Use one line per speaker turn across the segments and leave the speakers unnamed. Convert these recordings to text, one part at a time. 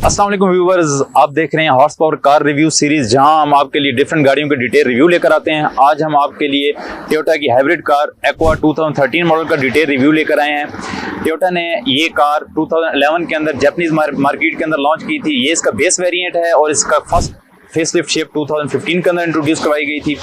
अस्सलाम वालेकुम व्यूअर्स, आप देख रहे हैं horse power car review series, जहां हम आपके लिए डिफरेंट गाड़ियों के डिटेल रिव्यू लेकर आते हैं। आज हम आपके लिए टोयोटा की हाइब्रिड कार एक्वा 2013 मॉडल का डिटेल रिव्यू लेकर आए हैं। टोयोटा ने ये कार 2011 के अंदर जापानीज मार्केट के अंदर लॉन्च की थी। ये इसका बेस वेरिएंट है और इसका फर्स्ट फेसलिफ्ट शेप 2015 के अंदर इंट्रोड्यूस करवाई गई थी।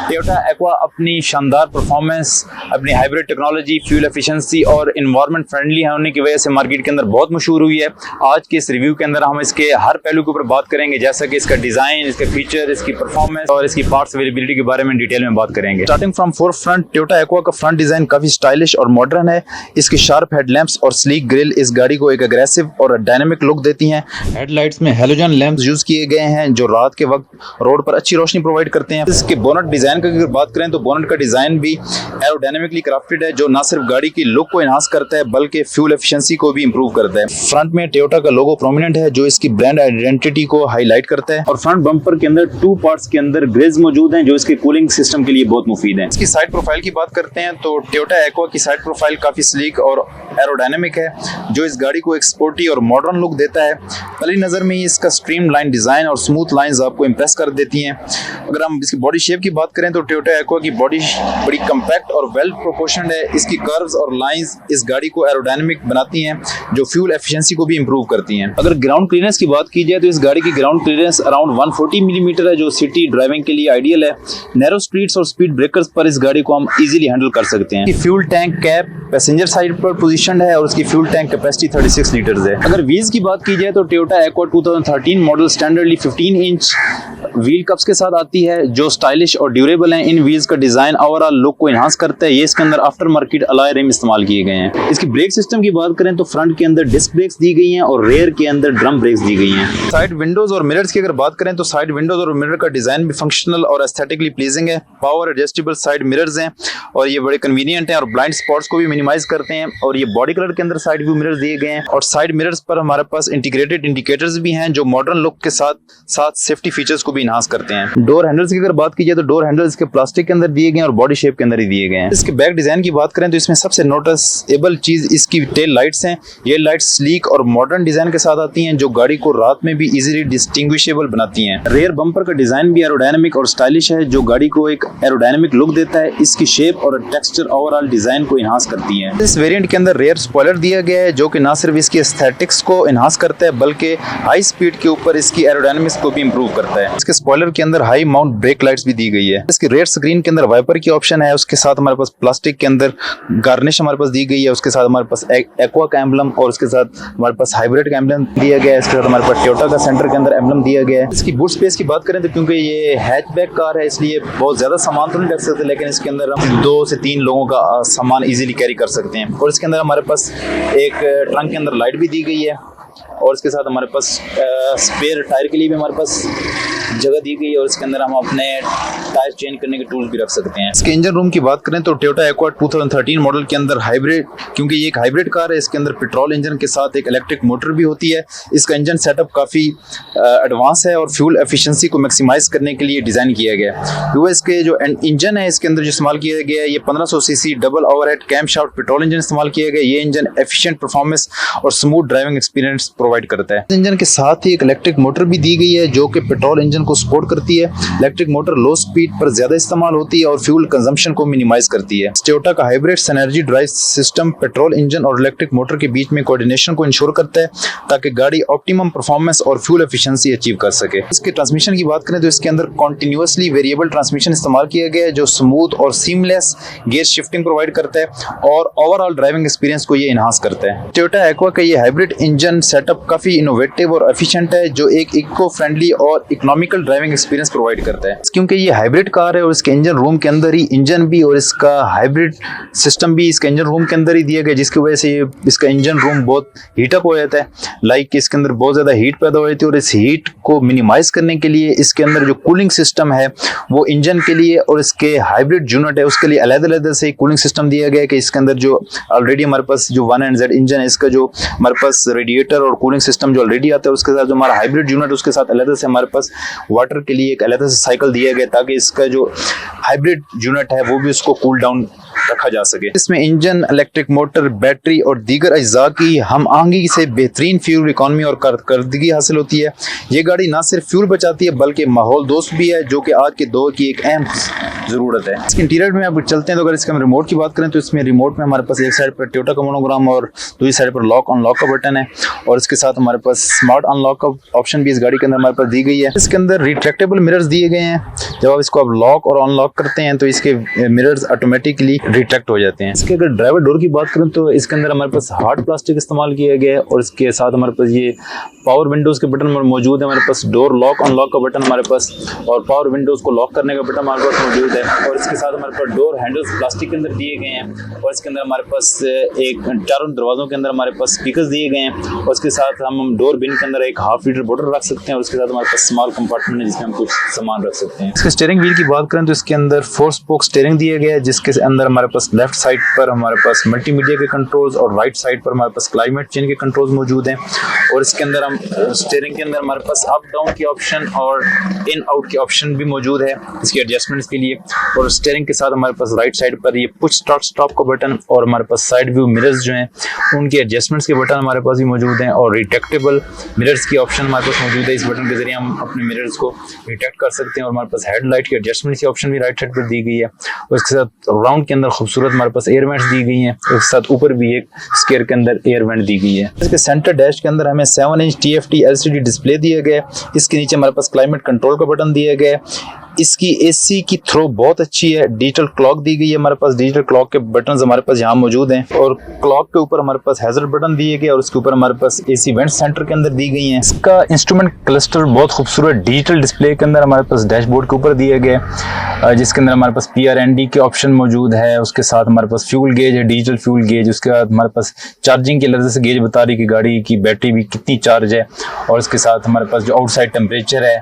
टोयोटा एक्वा अपनी शानदार परफॉर्मेंस, अपनी हाइब्रिड टेक्नोलॉजी, फ्यूल एफिशिएंसी और इन्वायरमेंट फ्रेंडली होने की वजह से मार्केट के अंदर बहुत मशहूर हुई है। आज के इस रिव्यू के अंदर हम इसके हर पहलू के ऊपर बात करेंगे, जैसा कि इसका डिजाइन, इसके फीचर, इसकी परफॉर्मेंस और इसकी पार्ट्स अवेलेबिलिटी के बारे में डिटेल में बात करेंगे। Starting from four front, Toyota aqua का फ्रंट डिजाइन काफी स्टाइलिश और मॉडर्न है। इसकी शार्प हेडलैम्प्स और स्लीक ग्रिल इस गाड़ी को एक अग्रेसिव और डायनामिक लुक देती हैं। हेडलाइट्स में हेलोजन लैंप्स यूज किए गए हैं जो रात के वक्त रोड पर अच्छी रोशनी प्रोवाइड करते हैं। इसके बोनट डिजाइन की अगर बात करें तो बोनट का डिजाइन भी एरोडायनामिकली क्राफ्टेड है, जो ना सिर्फ गाड़ी की लुक को एनहांस करता है बल्कि फ्यूल एफिशिएंसी को भी इंप्रूव करता है। फ्रंट में टोयोटा का लोगो प्रोमिनेंट है जो इसकी ब्रांड आइडेंटिटी को हाईलाइट करता है। और फ्रंट बम्पर के अंदर टू पार्ट्स के अंदर ग्रिल्स मौजूद हैं जो इसके कूलिंग सिस्टम के लिए बहुत मुफीद है। इसकी साइड प्रोफाइल की बात करते हैं तो टोयोटा एक्वा की साइड प्रोफाइल काफी स्लीक और एरोडायनामिक है, जो इस गाड़ी को एक स्पोर्टी और मॉडर्न लुक देता है। पहली नजर में ही इसका स्ट्रीमलाइन डिजाइन और स्मूथ लाइंस आपको इंप्रेस कर देती हैं। अगर हम इसकी बॉडी शेप की बात करें तो टोयोटा एक्वा की बॉडी बड़ी कंपैक्ट और वेल प्रोपोर्शनड है। इसकी कर्व्स और लाइंस इस गाड़ी को एरोडायनामिक बनाती हैं जो फ्यूल एफिशिएंसी को भी इंप्रूव करती हैं। अगर ग्राउंड क्लियरेंस की बात की जाए तो इस गाड़ी की ग्राउंड क्लियरेंस अराउंड 140 मिलीमीटर है, जो सिटी ड्राइविंग के लिए आइडियल है। नैरो स्ट्रीट्स और स्पीड ब्रेकर्स पर इस गाड़ी को हम इजीली हैंडल कर सकते हैं। Fuel tank cap passenger side पर पोजीशनड है और उसकी फ्यूल टैंक कैपेसिटी 36 लीटर्स है। अगर व्हील्स की बात की जाए तो Toyota Aqua 2013 model standardly 15 inch wheel cups के साथ आती है जो स्टाइलिश और ड्यूरेबल हैं। इन व्हील्स का डिजाइन ओवरऑल लुक को एनहांस करता है। ये इसके अंदर आफ्टर मार्केट अलॉय रिम इस्तेमाल किए गए हैं। इसकी ब्रेक सिस्टम की बात करें तो फ्रंट के अंदर डिस्क ब्रेक्स दी गई हैं और रेयर के अंदर ड्रम ब्रेक्स दी गई हैं। साइड विंडोज और मिरर्स की अगर बात करें तो साइड विंडोज और मिरर का डिजाइन भी फंक्शनल और एस्थेटिकली प्लीजिंग है। पावर एडजस्टेबल साइड मिरर्स हैं और ये बड़े कन्वीनियंट हैं और ब्लाइंड स्पॉट्स को भी मिनिमाइज करते हैं। और ये बॉडी कलर के अंदर साइड व्यू मिरर्स दिए गए हैं और साइड मिरर्स पर हमारे पास इंटीग्रेटेड इंडिकेटर्स भी हैं जो मॉडर्न लुक के साथ साथ सेफ्टी फीचर्स को भी एनहांस करते हैं। डोर हैंडल्स की अगर बात की जाए तो डोर हैंडल्स के प्लास्टिक के अंदर दिए गए हैं और बॉडी शेप के अंदर ही दिए गए हैं। इसके बैक डिजाइन की बात करें तो इसमें सबसे नोटिसेबल चीज इसकी टेल लाइट्स हैं। ये लाइट्स स्लीक और मॉडर्न डिजाइन के साथ आती हैं जो गाड़ी को रात में भी इजीली डिस्टिंग्विशेबल बनाती हैं। रेयर बम्पर का डिजाइन भी एरोडायनामिक और स्टाइलिश है जो गाड़ी को एक एरोडायनामिक लुक देता है। इसकी शेप और टेक्सचर ओवरऑल डिजाइन को एनहांस करती है। इस वेरिएंट के अंदर रेयर स्पॉइलर दिया गया है जो कि ना सिर्फ इसकी एस्थेटिक्स को एनहांस करता है बल्कि हाई स्पीड के ऊपर इसकी एरोडायनामिक्स को भी इंप्रूव करता है। इसके स्पॉइलर के अंदर हाई माउंट ब्रेक लाइट्स भी दी गई है। इसके रेयर स्क्रीन के अंदर वाइपर की ऑप्शन है। उसके साथ हमारे पास प्लास्टिक के अंदर गार्निश हमारे पास दी गई है। उसके साथ हमारे पास एक्वा का एम्बलम और उसके साथ हमारे पास हाइब्रिड का एम्बलम दिया गया है। इसके साथ हमारे पास टोयोटा का सेंटर के अंदर एम्बलम दिया गया है। इसकी बूट स्पेस की बात करें तो क्योंकि ये हैचबैक कार है इसलिए बहुत ज्यादा सामान तो नहीं रख सकते, लेकिन इसके अंदर हम 2 से 3 लोगों का सामान इजीली कैरी कर सकते हैं। और इसके अंदर हमारे पास एक ट्रंक के अंदर लाइट भी दी गई है और इसके साथ हमारे पास स्पेयर टायर के लिए भी हमारे पास जगह दी गई है और इसके अंदर हम अपने टायर चेंज करने के टूल्स भी रख सकते हैं। इसके इंजन रूम की बात करें तो टोयोटा एक्वा 2013 मॉडल के अंदर हाइब्रिड, क्योंकि ये एक हाइब्रिड कार है, इसके अंदर पेट्रोल इंजन के साथ एक इलेक्ट्रिक मोटर भी होती है। इसका इंजन सेटअप काफ़ी एडवांस है और फ्यूल एफिशिएंसी को मैक्सिमाइज करने के लिए डिज़ाइन किया गया है। तो इसके जो इंजन है इसके अंदर जो इस्तेमाल किया गया है ये 1500 CC double overhead camshaft petrol engine इस्तेमाल किया गया है। ये इंजन एफिशिएंट परफॉर्मेंस और स्मूथ ड्राइविंग एक्सपीरियंस प्रोवाइड करता है। इंजन के साथ ही एक इलेक्ट्रिक मोटर भी दी गई है जो कि पेट्रोल इंजन को सपोर्ट करती है। इलेक्ट्रिक मोटर लो स्पीड पर ज्यादा इस्तेमाल होती है और फ्यूल कंजम्पशन को मिनिमाइज करती है। टोयोटा का hybrid synergy drive system petrol engine और इलेक्ट्रिक मोटर के बीच में कोऑर्डिनेशन को इंश्योर करता है ताकि गाड़ी ऑप्टिमम परफॉर्मेंस और फ्यूल एफिशिएंसी अचीव कर सके। इसके ट्रांसमिशन की बात करें तो इसके अंदर कॉन्टिन्यूअसली वेरिएबल ट्रांसमिशन इस्तेमाल किया गया है जो स्मूथ और सीमलेस गियर शिफ्टिंग प्रोवाइड करता है और ओवरऑल ड्राइविंग एक्सपीरियंस को ये एनहांस करता है। टोयोटा एक्वा का ये हाइब्रिड इंजन सेटअप काफी इनोवेटिव और एफिशिएंट है जो एक इको फ्रेंडली और इकोनॉमिकल ड्राइविंग एक्सपीरियंस प्रोवाइड करता है। क्योंकि ये हाइब्रिड कार है और इसके इंजन रूम के अंदर ही इंजन भी और इसका हाइब्रिड सिस्टम भी इसके इंजन रूम के अंदर ही दिया गया, जिसकी वजह से इसका इंजन रूम बहुत हीटअप हो जाता है। लाइक इसके अंदर बहुत ज्यादा हीट पैदा हो जाती है और इस हीट को मिनिमाइज करने के लिए इसके अंदर जो कूलिंग सिस्टम है वो इंजन के लिए और इसके हाइब्रिड यूनिट है उसके लिए अलग-अलग से कूलिंग सिस्टम दिया गया है कि इसके अंदर जो ऑलरेडी हमारे पास जो 1NZ इंजन है इसका जो हमारे पास रेडिएटर और कूलिंग सिस्टम जो ऑलरेडी आता है उसके साथ जो हमारा हाइब्रिड यूनिट उसके साथ अलग से हमारे पास वाटर के लिए एक अलग से साइकिल दिया गया ताकि इसका जो हाइब्रिड यूनिट है वो भी उसको कूल डाउन रखा जा सके। इसमें इंजन, इलेक्ट्रिक मोटर, बैटरी और दीगर अज्जा की हम आहंगी से बेहतरीन फ्यूल इकॉनमी और कारकर्दगी हासिल होती है। ये गाड़ी ना सिर्फ फ्यूल बचाती है बल्कि माहौल दोस्त भी है, जो कि आज के दौर की एक अहम ज़रूरत है। इसके इंटीरियर में आप चलते हैं तो अगर इसके हम रिमोट की बात करें तो इसमें रिमोट में हमारे पास एक साइड पर टोयोटा का मोनोग्राम और दूसरी साइड पर लॉक अनलॉक का बटन है और इसके साथ हमारे पास स्मार्ट अनलॉक का ऑप्शन भी इस गाड़ी के अंदर हमारे पास दी गई है। इसके अंदर रिट्रैक्टेबल मिरर्स दिए गए हैं, जब आप इसको आप लॉक और अनलॉक करते हैं तो इसके मिरर्स ऑटोमेटिकली रिट्रैक्ट हो जाते हैं। इसके अगर ड्राइवर डोर की बात करें तो इसके अंदर हमारे पास हार्ड प्लास्टिक इस्तेमाल किया गया है और इसके साथ हमारे पास ये पावर विंडोज के बटन मौजूद है, हमारे पास डोर लॉक अनलॉक का बटन हमारे पास और पावर विंडोज को लॉक करने का बटन हमारे पास मौजूद है और इसके साथ हमारे पास डोर हैंडल्स प्लास्टिक के अंदर दिए गए हैं और इसके अंदर हमारे पास एक चारों दरवाजों के अंदर हमारे पास स्पीकर्स दिए गए हैं और इसके साथ हम डोर बिन के अंदर एक हाफ लीटर बोतल रख सकते हैं और उसके साथ हमारे पास स्मॉल कंपार्टमेंट है जिसमें हम कुछ सामान रख सकते हैं। इसके स्टीयरिंग व्हील की बात करें तो इसके अंदर 4 स्पोक स्टीयरिंग दिया गया है जिसके अंदर हमारे पास लेफ्ट साइड पर हमारे पास मल्टीमीडिया के कंट्रोल्स और राइट साइड पर हमारे पास क्लाइमेट चेंज के कंट्रोल्स मौजूद हैं और इसके अंदर हम स्टीयरिंग के अंदर हमारे पास अप डाउन की ऑप्शन और इन आउट की ऑप्शन भी मौजूद है इसके एडजस्टमेंट्स के लिए और स्टीयरिंग के साथ हमारे पास राइट साइड पर ये पुश स्टार्ट स्टॉप का बटन और हमारे पास साइड व्यू मिरर्स जो हैं उनके एडजस्टमेंट्स के बटन हमारे पास भी मौजूद हैं और रिट्रैक्टेबल मिरर्स की ऑप्शन हमारे पास मौजूद है। इस बटन के जरिए हम अपने मिरर्स को रिट्रैक्ट कर सकते हैं और हमारे पास हेडलाइट की एडजस्टमेंट्स की ऑप्शन भी राइट साइड पर दी गई है और इसके साथ राउंड के अंदर खूबसूरत हमारे पास एयर वेंट्स दी गई हैं और इसके साथ ऊपर भी एक स्केयर के अंदर एयर वेंट दी गई है। इसके सेंटर डैश के अंदर हमें 7 इंच TFT LCD डिस्प्ले दिया गया है। इसके नीचे हमारे पास क्लाइमेट कंट्रोल का बटन दिया गया है। इसकी AC की थ्रो बहुत अच्छी है, डिजिटल क्लॉक दी गई है, हमारे पास डिजिटल क्लॉक के बटन्स हमारे पास यहाँ मौजूद हैं और क्लॉक के ऊपर हमारे पास हैजर्ड बटन दिए गए और उसके ऊपर हमारे पास AC वेंट सेंटर के अंदर दी गई हैं। इसका इंस्ट्रूमेंट क्लस्टर बहुत खूबसूरत डिजिटल डिस्प्ले के अंदर हमारे पास डैशबोर्ड के ऊपर दिए गए जिसके अंदर हमारे पास PRND के ऑप्शन मौजूद है। उसके साथ हमारे पास फ्यूल गेज है, डिजिटल फ्यूल गेज। उसके बाद हमारे पास चार्जिंग के लहजे से गेज बता रही कि गाड़ी की बैटरी भी कितनी चार्ज है और इसके साथ हमारे पास जो आउटसाइड टेम्परेचर है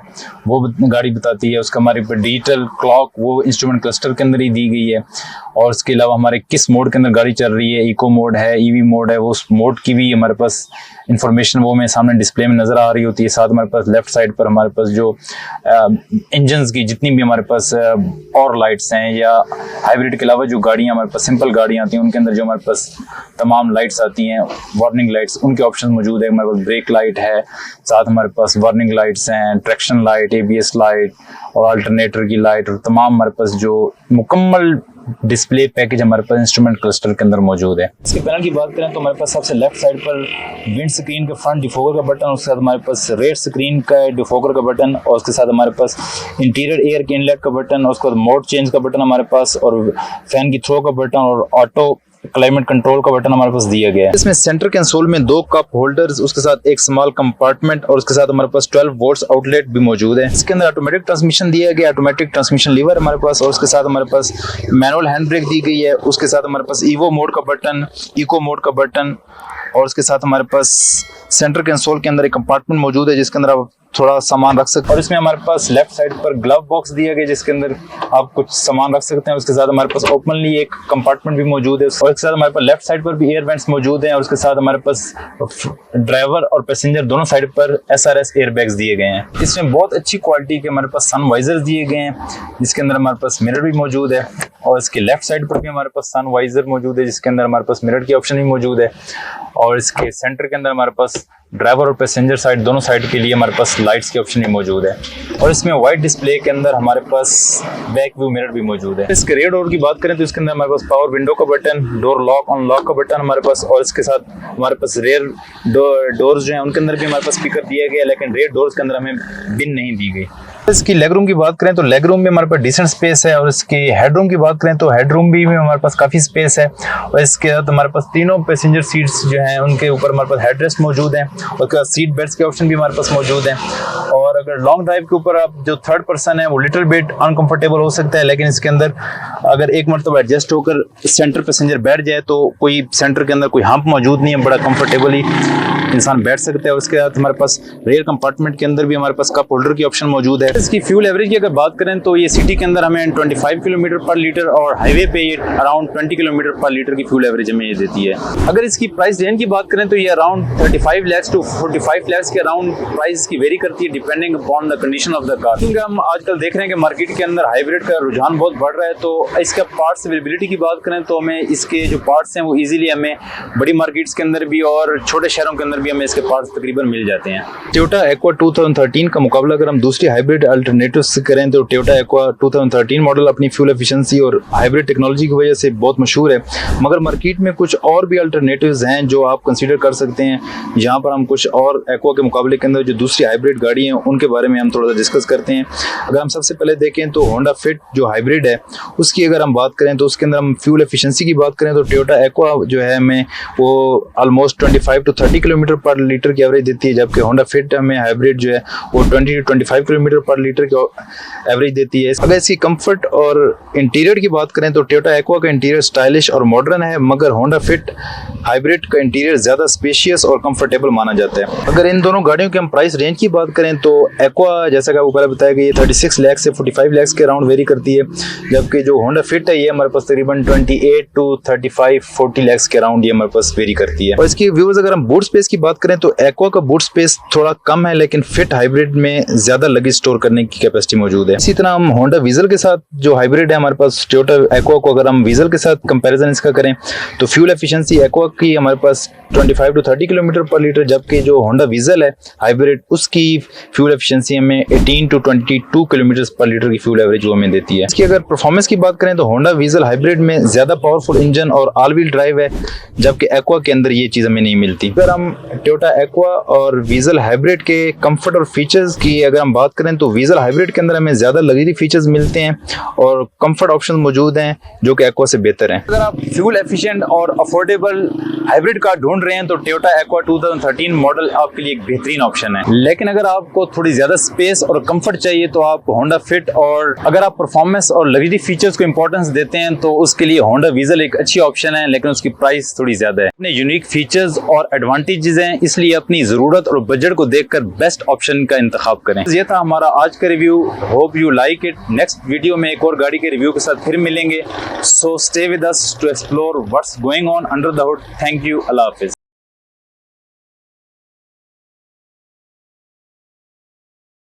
वो गाड़ी बताती है। उसका हमारे पास डिजिटल क्लॉक वो इंस्ट्रूमेंट क्लस्टर के अंदर ही दी गई है और इसके अलावा हमारे किस मोड के अंदर गाड़ी चल रही है, इको मोड है, EV मोड है, वो उस मोड की भी हमारे पास इंफॉर्मेशन वो हमें सामने डिस्प्ले में नजर आ रही होती है। साथ हमारे पास लेफ्ट साइड पर हमारे पास जो इंजन्स की जितनी भी हमारे पास और लाइट्स हैं या हाइब्रिड के अलावा जो गाड़ियां हमारे पास सिंपल गाड़ियां आती हैं उनके अंदर जो हमारे पास तमाम लाइट्स आती हैं वार्निंग लाइट्स उनके ऑप्शन मौजूद है। हमारे पास ब्रेक लाइट है, साथ हमारे पास वार्निंग लाइट्स हैं, ट्रैक्शन लाइट, ABS लाइट और अल्टरनेटर की लाइट और तमाम हमारे पास जो मुकम्मल डिस्प्ले पैकेज हमारे पास इंस्ट्रूमेंट क्लस्टर के अंदर मौजूद है। इसके पैनल की बात करें तो हमारे पास सबसे लेफ्ट साइड पर विंड स्क्रीन का फ्रंट डिफोगर का बटन, उसके साथ हमारे पास रेयर स्क्रीन का डिफोगर का बटन और उसके साथ हमारे पास इंटीरियर एयर के इनलेट का बटन और उसके बाद मोड चेंज का बटन हमारे पास और फैन की थ्रो का बटन और ऑटो क्लाइमेट कंट्रोल का बटन हमारे पास दिया गया है। इसमें सेंटर कंसोल में 2 कप होल्डर्स, उसके साथ एक स्मॉल कंपार्टमेंट और उसके साथ हमारे पास 12 वोल्ट्स आउटलेट भी मौजूद है। इसके अंदर ऑटोमेटिक ट्रांसमिशन दिया गया, ऑटोमेटिक ट्रांसमिशन लीवर हमारे पास और उसके साथ हमारे पास मैनुअल हैंड ब्रेक दी गई है। उसके साथ हमारे पास EVO मोड का बटन, इको मोड का बटन और उसके साथ हमारे पास सेंटर कंसोल के अंदर एक कंपार्टमेंट मौजूद है जिसके अंदर आप थोड़ा सामान रख सकते हैं और इसमें हमारे पास लेफ्ट साइड पर ग्लव बॉक्स दिया गया जिसके अंदर आप कुछ सामान रख सकते हैं। उसके साथ हमारे पास ओपनली एक कंपार्टमेंट भी मौजूद है और इसके साथ हमारे पास लेफ्ट साइड पर भी एयर वेंट्स मौजूद हैं और उसके साथ हमारे पास ड्राइवर और पैसेंजर दोनों साइड पर SRS एयर बैग्स दिए गए हैं। इसमें बहुत अच्छी क्वालिटी के हमारे पास सन वाइजर्स दिए गए हैं जिसके अंदर हमारे पास मिरर भी मौजूद है और इसके लेफ्ट साइड पर भी हमारे पास सन वाइजर मौजूद है जिसके अंदर हमारे पास मिरर की ऑप्शन भी मौजूद है और इसके सेंटर के अंदर हमारे पास ड्राइवर और पैसेंजर साइड दोनों साइड के लिए हमारे पास लाइट्स की ऑप्शन भी मौजूद है और इसमें वाइट डिस्प्ले के अंदर हमारे पास बैक व्यू मिरर भी मौजूद है। इसके रेयर डोर की बात करें तो इसके अंदर हमारे पास पावर विंडो का बटन, डोर लॉक अनलॉक का बटन हमारे पास और इसके साथ हमारे पास रेयर डोर्स जो हैं उनके अंदर भी हमारे पास स्पीकर दिया गया लेकिन रेयर डोर्स के अंदर हमें बिन नहीं दी गई। इसकी लेग रूम की बात करें तो लेग रूम में हमारे पास डिसेंट स्पेस है और इसकी हेडरूम की बात करें तो हेडरूम भी में हमारे पास काफ़ी स्पेस है और इसके साथ हमारे पास तीनों पैसेंजर सीट्स जो हैं उनके ऊपर हमारे पास हेडरेस्ट मौजूद हैं और उसके बाद सीट बेल्ट्स के ऑप्शन भी हमारे पास मौजूद हैं और अगर लॉन्ग ड्राइव के ऊपर आप जो थर्ड पर्सन है वो लिटिल बिट अनकंफर्टेबल हो सकता है लेकिन इसके अंदर अगर एक मरतबा एडजस्ट होकर सेंटर पैसेंजर बैठ जाए तो कोई सेंटर के अंदर कोई हम्प मौजूद नहीं है, बड़ा कंफर्टेबली इंसान बैठ सकता है। और उसके बाद हमारे पास रेयर कंपार्टमेंट के अंदर भी हमारे पास कप होल्डर की ऑप्शन मौजूद है। इसकी फ्यूल एवरेज की अगर बात करें तो ये सिटी के अंदर हमें 25 किलोमीटर पर लीटर और हाईवे पे ये अराउंड 20 किलोमीटर पर लीटर की फ्यूल एवरेज हमें ये देती है। अगर इसकी प्राइस रेंज की बात करें तो ये अराउंड 35 लाख टू 45 लाख के अराउंड प्राइस की वेरी करती है depending upon the condition of the car. क्योंकि हम आजकल देख रहे हैं कि मार्केट के अंदर हाइब्रिड का रुझान बहुत बढ़ रहा है, तो इसका पार्ट्स अवेलेबिलिटी की बात करें तो हमें इसके जो पार्ट्स हैं वो इजीली हमें बड़ी मार्केट्स के अंदर भी और छोटे शहरों के अंदर भी हमें इसके पार्ट्स तकरीबन मिल जाते हैं। टोयोटा एक्वा 2013 का मुकाबला अगर हम दूसरी हाइब्रिड अल्टरनेटिव से करें तो टोयोटा एक्वा 2013 मॉडल अपनी फ्यूल एफिशिएंसी और हाइब्रिड टेक्नोलॉजी की वजह से बहुत मशहूर है। मगर मार्केट में कुछ और भी अल्टरनेटिव्स हैं जो आप कंसीडर कर सकते हैं। यहाँ पर हम कुछ और एक्वा के मुकाबले के अंदर जो दूसरी हाइब्रिड गाड़ी हैं उनके बारे में हम थोड़ा सा डिस्कस करते हैं। अगर हम सबसे पहले देखें तो होंडा फिट जो हाइब्रिड है उसकी अगर हम बात करें तो उसके अंदर हम फ्यूल एफिशिएंसी की बात करें तो टोयोटा एक्वा जो है हमें वो ऑलमोस्ट 25 टू 30 किलोमीटर पर लीटर की एवरेज देती है, जबकि होंडा फिट हमें हाइब्रिड जो है वो 20 टू 25 किलोमीटर पर लीटर की एवरेज देती है। अगर इसकी कंफर्ट और इंटीरियर की बात करें तो टोयोटा एक्वा का इंटीरियर स्टाइलिश और मॉडर्न है, मगर होंडा फिट हाइब्रिड का इंटीरियर ज्यादा स्पेशियस और कंफर्टेबल माना जाता है। अगर इन दोनों गाड़ियों के हम प्राइस रेंज की बात करें तो एक्वा जैसा कि आपको पहले बताया कि ये 36 लाख से 45 लाख के अराउंड वेरी करती है, जबकि जो होंडा फिट है ये हमारे पास तकरीबन 28 टू 35-40 लाख के अराउंड ये हमारे पास वेरी करती है। और इसकी व्यूज अगर हम बूट स्पेस की बात करें तो एक्वा का बूट स्पेस थोड़ा कम है, लेकिन फिट हाइब्रिड में ज्यादा लगेज स्टोर करने की कैपेसिटी मौजूद है। इसी तरह हम होंडा वीजल के साथ जो हाइब्रिड है हमारे पास टोयोटा एक्वा को अगर हम वीजल के साथ कंपैरिजन इसका करें तो फ्यूल एफिशिएंसी एक्वा की हमारे पास 25 टू 30 किलोमीटर पर लीटर, जबकि जो होंडा वीजल है हाइब्रिड उसकी फ्यूल एफिशिएंसी हमें 18 टू 22 किलोमीटर पर लीटर की फ्यूल एवरेज वो हमें देती है। इसकी अगर परफॉर्मेंस की बात करें तो होंडा वीजल हाइब्रिड में ज्यादा पावरफुल इंजन और ऑल व्हील ड्राइव है, जबकि एक्वा के अंदर ये चीज हमें नहीं मिलती। अगर हम टोयोटा एक्वा और वीजल हाइब्रिड के कंफर्ट और फीचर्स की अगर हम बात करें तो वीजल हाइब्रिड के अंदर हमें ज्यादा लग्जरी फीचर्स मिलते हैं और कंफर्ट ऑप्शन मौजूद हैं जो कि एक्वा से बेहतर हैं। अगर आप फ्यूल एफिशिएंट और अफोर्डेबल हाइब्रिड कार ढूंढ रहे हैं तो टोयोटा एक्वा 2013 मॉडल आपके लिए एक बेहतरीन ऑप्शन है। लेकिन अगर आपको थोड़ी ज्यादा स्पेस और कंफर्ट चाहिए तो आप होंडा फिट, और अगर आप परफॉर्मेंस और लग्जरी फीचर्स को इंपॉर्टेंस देते हैं तो उसके लिए होंडा वीजल एक अच्छी ऑप्शन है, लेकिन उसकी प्राइस थोड़ी ज्यादा है। अपने यूनिक फीचर्स और एडवांटेजेस हैं, इसलिए अपनी जरूरत और बजट को देखकर बेस्ट ऑप्शन का इंतखाब करें। ये था हमारा आज का review. Hope you like it. Next video में एक और गाड़ी के रिव्यू के साथ फिर मिलेंगे। So stay with us to explore what's going on under the hood. Thank you. Allah Hafiz.